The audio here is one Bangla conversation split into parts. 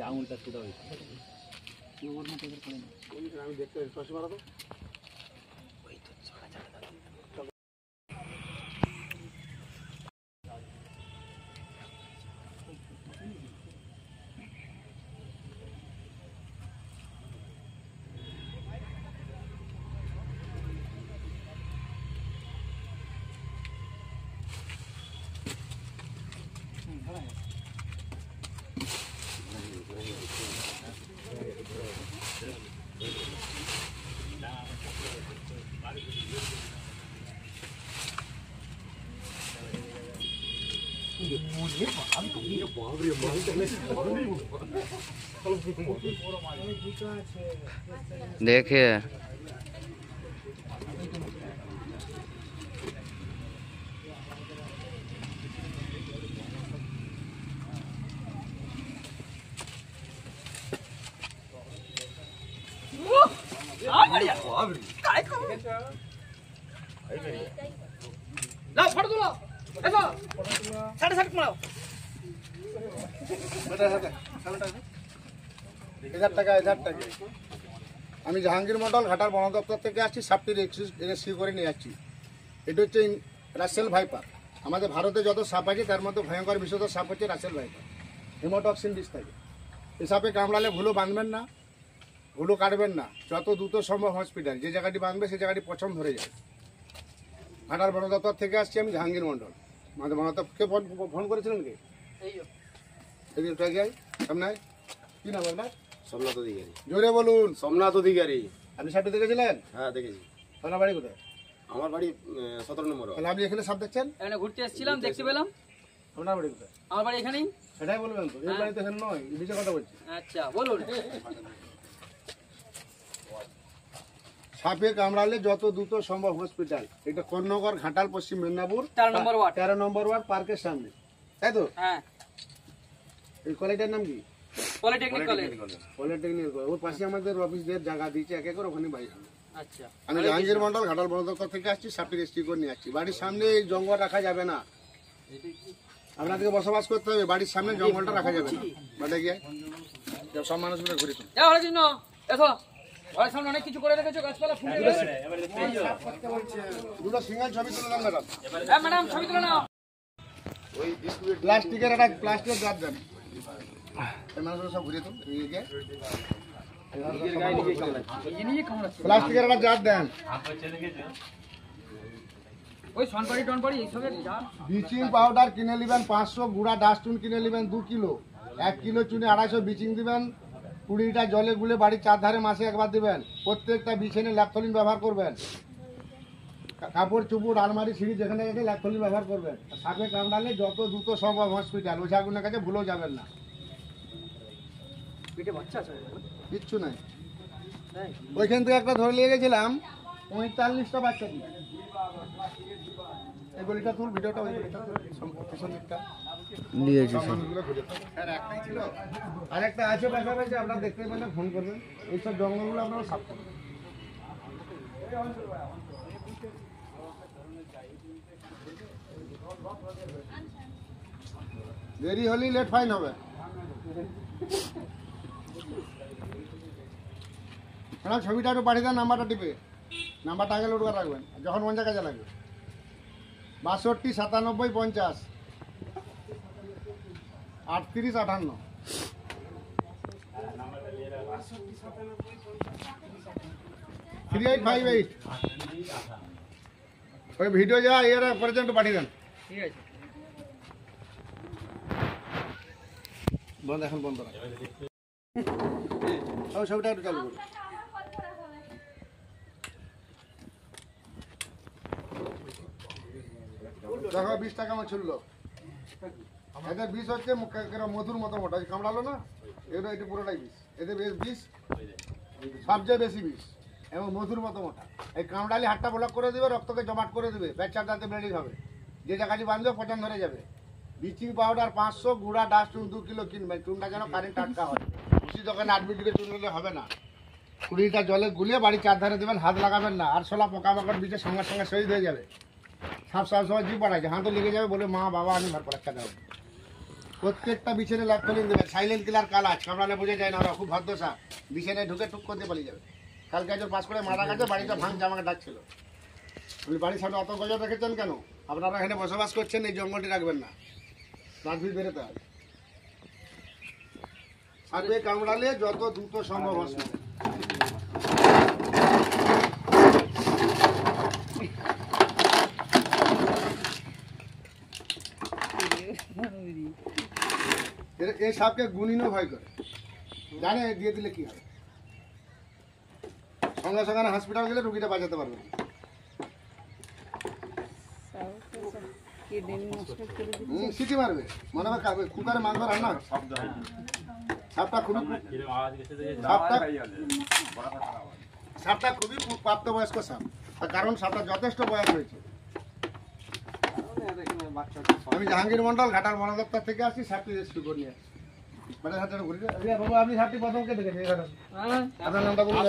আঙুলটা ছুটা হয়েছে আমি দেখতে চশমা তো देखिए আমি জাহাঙ্গীর মন্ডল ঘাটাল বন দপ্তর থেকে আসছি। সাপটি রেস্কিউ করে নিয়ে যাচ্ছি। এটা হচ্ছে রাসেল ভাইপার। আমাদের ভারতে যত সাপ আছে তার মধ্যে ভয়ঙ্কর বিষধর সাপ হচ্ছে রাসেল ভাইপার। হেমোটক্সিন বিষ থাকে। এই সাপে কামড়ালে ভুলো বাঁধবেন না, ভুলো কাটবেন না, যত দ্রুত সম্ভব হসপিটাল। যে জায়গাটি বাঁধবে সেই জায়গাটি পছন্দ ধরে যায়। ঘাটাল বন দপ্তর থেকে আসছি আমি জাহাঙ্গীর মন্ডল। আমাদের বন দপ্তরকে ফোন করেছিলেন কি? সামনে কি নাম আপনার? সোমনাথ অধিকারী। জোরে বলুন। সোমনাথ অধিকারী। আপনি সাপটি দেখেছিলেন? হ্যাঁ দেখেছি। আপনার বাড়ি কোথায়? আমার বাড়ি 17 নম্বর। তাহলে আপনি এখানে সাপ দেখছেন? এখানে ঘুরতে এসেছিলাম, দেখতে পেলাম। আপনার বাড়ি কোথায়? আমার বাড়ি এখানেই। সেটাই বলবেন তো, এই বাড়িতে এখানে নয়, নিচে কথা বলছি। আচ্ছা বলুন। সাপে কামড়ালে যত দ্রুত সম্ভব হসপিটাল। এটা কর্ণগর, ঘাটাল, পশ্চিম মেদিনীপুর, 4 নম্বর ওয়ার্ড। 13 নম্বর ওয়ার্ড, পার্কের সামনে, তাই তো? হ্যাঁ। এই কলেজটার নাম কি? Polytechnic college. Polytechnic college. ওর পাশে আমাদের অফিসদের জায়গা দিয়েছে, এক একর, ওখানে বাড়ি। আচ্ছা। আমি জাহাঙ্গীর মন্ডল ঘাটাল বন দপ্তর থেকে আসছি। সাপটি রেস্কিউ করে নিয়ে আসছি। বাড়ির সামনে এই জঙ্গল রাখা যাবে না। আপনাদেরকে বসবাস করতে হবে, বাড়ির সামনে জঙ্গলটা রাখা যাবে না। বাড়ি গিয়ে সব মানুষগুলো ঘুরে এসো। ঘরের সামনে অনেক কিছু করে রেখেছো, গাছপালা ফুটে গেছে। দুটো সিঙ্গেল ছবি তুলে দেন ম্যাডাম। হ্যাঁ ম্যাডাম, ছবি তুলে নাও। প্লাস্টিকের একটা প্লাস্টিকের জার দেন। এই মানুষগুলো সব ঘুরে তো প্লাস্টিকের একটা জার দেন। ওই সনপাড়ি টনপাড়ি এইসবের যা। ব্লিচিং পাউডার কিনে নেবেন 500, গুঁড়া ডাস্টবিন কিনে নেবেন 2 কিলো, 1 কিলো চুনে 250 ব্লিচিং দিবেন। 20টা জলে গুলে বাড়ির চারধারে মাসে একবার দিবেন। প্রত্যেকটা বিছানে ল্যাপথলিন ব্যবহার করবেন। কাপড় চুপড় আলমারি সিঁড়ি যেখানে গেছে ল্যাপথলিন ব্যবহার করবেন। সাপে কামড়ালে যত দ্রুত সম্ভব হসপিটাল। ওঝাগুনের কাছে ভুলেও যাবেন না। পেটে বাচ্চা আছে? কিচ্ছু নাই। ওইখান থেকে একটা ধরে নিয়ে গেছিলাম 45টা বাচ্চা দিয়ে। এই গলিটা তুল, ভিডিওটা ওই গলিটা পিছন দিকটা নিয়েছি। একটাই ছিল, আর একটা আছে পাশাপাশি। আপনারা দেখতে পেলে ফোন করবেন। এইসব জঙ্গলগুলো আপনারা সাফ করবেন। দেরি হলেই লেট ফাইন হবে। ম্যাডাম ছবিটা একটু পাঠিয়ে দেন, নাম্বারটা টিপে। নাম্বারটা আগে লোড করে রাখবেন, যখন মন কাজে লাগবে। 62 97 50 38 58। থ্রি 858। ওই ভিডিও যা এর পর্যন্ত পাঠিয়ে দেন। ঠিক আছে। বন্ধ, এখন বন্ধ রাখ। ছবিটা একটু চালু করুন। দেখো 20 টাকা আমার ছিল। এদের বিষ হচ্ছে মধুর মতো মোটা। কামড়ালো না, এটা এটা পুরোটাই বিষ। এদের বিষ সবচেয়ে বেশি বিষ এবং মধুর মতো মোটা। এই কামড়ালি হাতটা ব্লক করে দেবে, রক্তকে জমাট করে দেবে, পেচ্ছাপ দাঁতে ব্লিডিং হবে। যে জায়গাটি বাঁধবে পচন ধরে যাবে। ব্লিচিং পাউডার 500, গুঁড়া ডাস্টবিন 2 কিলো কিনবেন। চুনটা যেন কারেন্ট টাটকা হয়। উচিত দোকানে 8 মিনিটে চুন নিলে হবে না। 20টা জলে গুলিয়ে বাড়ির চারধারে দেবেন, হাত লাগাবেন না। আর শোলা পোকামাকড় বিচে সঙ্গে সঙ্গে শহীদ হয়ে যাবে। সাপ সব সময় জিভ বাড়াইছে, হাতও লেগে যাবে, বলে মা বাবা আমি ভার পরীক্ষা দেবো। প্রত্যেকটা বিছানে ল্যাপথলিন দেবে, সাইলেন্ট কিলার কালাজ, কামড়ালে বোঝা যায় না, ওরা খুব ভদ্র সাপ, বিছানায় ঢুকে টুক করতে পালিয়ে যাবে। কালকে একজন পাস করে মারা গেছে, বাড়িতে ভাঙ জামাকে ডাকছিল। আপনি বাড়ির সামনে অত গজর রেখেছেন কেন? আপনারা এখানে বসবাস করছেন, এই জঙ্গলটি রাখবেন না, রাজবীর বেরোতে হবে। সাপে কামড়ালে যত দ্রুত সম্ভব হসপিটাল। এই সাপকে গুনিনও ভয় করে, জানে দিয়ে দিলে কি হবে। সঙ্গে সঙ্গে হসপিটাল গেলে রুগীটা বাঁচাতে পারবে না। সিটি মারবে, মনে হয় কুকারে মাংস রান্না। সাপটা খুবই সাপটা খুবই প্রাপ্তবয়স্ক সাপ, তার কারণ সাপটা যথেষ্ট বয়স হয়েছে। আমি জাহাঙ্গীর মন্ডল, ঘাটাল বন দপ্তর থেকে আসছি, সাপটি রেস্কিউ করে নিয়ে আসছি। বাবু আপনি সাপটি প্রথমকে দেখেছেন এখানে? আপনার নামটা বলুন।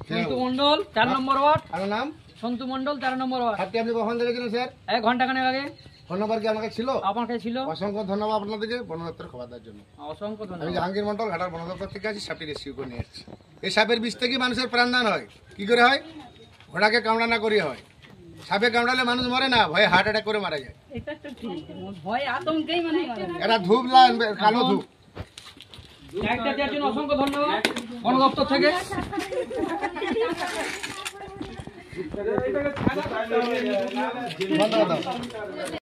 সন্তু মন্ডল, 4 নম্বর ওয়ার্ড। আপনার নাম? সন্তু মন্ডল, 4 নম্বর ওয়ার্ড। সাপটি আপনি কখন দেখেছিলেন স্যার? 1 ঘন্টা খানেক আগে। ফোন নাম্বার কি আপনার ছিল? আমার কাছে ছিল। অসংখ্য ধন্যবাদ আপনাদেরকে বন দপ্তর খবর দেওয়ার জন্য। অসংখ্য আমি ধন্যবাদ। জাহাঙ্গীর মন্ডল, ঘাটাল বন দপ্তর থেকে আসছি, সাপটি রেস্কিউ করে নিয়ে আসছি। এই সাপের বিষ থেকে মানুষের প্রাণদান হয়। কি করে হয়? ঘোড়াকে কামড়া না করিয়ে হয়। সাপে কামড়ালে মানুষ মরে না, ভয়ে হার্ট অ্যাটাক করে মারা যায়। এটা তো ঠিক, ভয় আতঙ্কেই মানে এরা ধূপ লাইন, কালো ধূপ। একটা দেওয়ার জন্য অসংখ্য ধন্যবাদ বন দপ্তর থেকে। ধন্যবাদ।